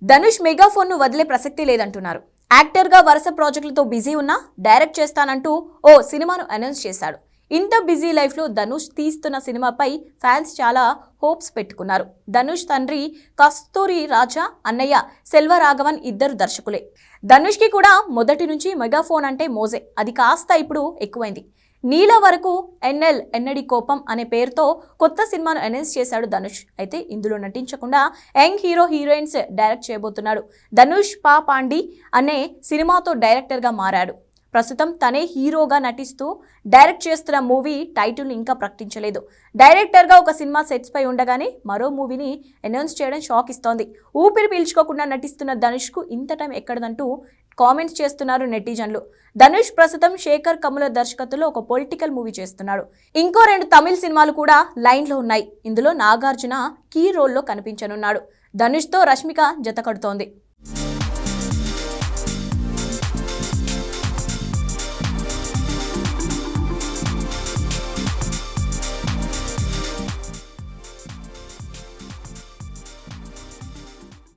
Dhanush megaphone ను వదిలే ప్రసక్తి లేదంటున్నారు. యాక్టర్ గా వరుస ప్రాజెక్టులతో బిజీ ఉన్నా డైరెక్ట్ చేస్తానంటూ ఓ సినిమాను అనౌన్స్ చేశాడు. ఇంత బిజీ లైఫ్ లో ధనుష్ తీస్తున్న సినిమాపై ఫ్యాన్స్ చాలా హోప్స్ పెట్టుకున్నారు. ధనుష్ తండ్రి కస్తూరి రాజా, అన్నయ్య సెల్వరాఘవన్ ఇద్దరు దర్శకులే. ధనుష్ కి కూడా మొదటి నుంచి మెగాఫోన్ అంటే మోజే. అది కాస్త ఇప్పుడు ఎక్కువైంది. నీల వరకు ఎన్ఎల్ ఎన్నడి కోపం అనే పేరుతో కొత్త సినిమాను అనౌన్స్ చేశాడు ధనుష్. అయితే ఇందులో నటించకుండా యంగ్ హీరోయిన్స్ డైరెక్ట్ చేయబోతున్నాడు. ధనుష్ పాండి అనే సినిమాతో డైరెక్టర్ గా మారాడు. ప్రస్తుతం తనే హీరోగా నటిస్తూ డైరెక్ట్ చేస్తున్న మూవీ టైటిల్ ఇంకా ప్రకటించలేదు. డైరెక్టర్ గా ఒక సినిమా సెట్స్ పై ఉండగానే మరో మూవీని అనౌన్స్ చేయడం షాక్ ఇస్తోంది. ఊపిరి పీల్చుకోకుండా నటిస్తున్న ధనుష్ కు ఇంత టైం ఎక్కడదంటూ కామెంట్స్ చేస్తున్నారు నెటిజన్లు. ధనుష్ ప్రస్తుతం శేఖర్ కమ్ముల దర్శకత్వంలో ఒక పొలిటికల్ మూవీ చేస్తున్నాడు. ఇంకో 2 తమిళ సినిమాలు కూడా లైన్ లో ఉన్నాయి. ఇందులో నాగార్జున కీ రోల్లో కనిపించనున్నాడు. ధనుష్ తో రష్మిక జత కడుతోంది.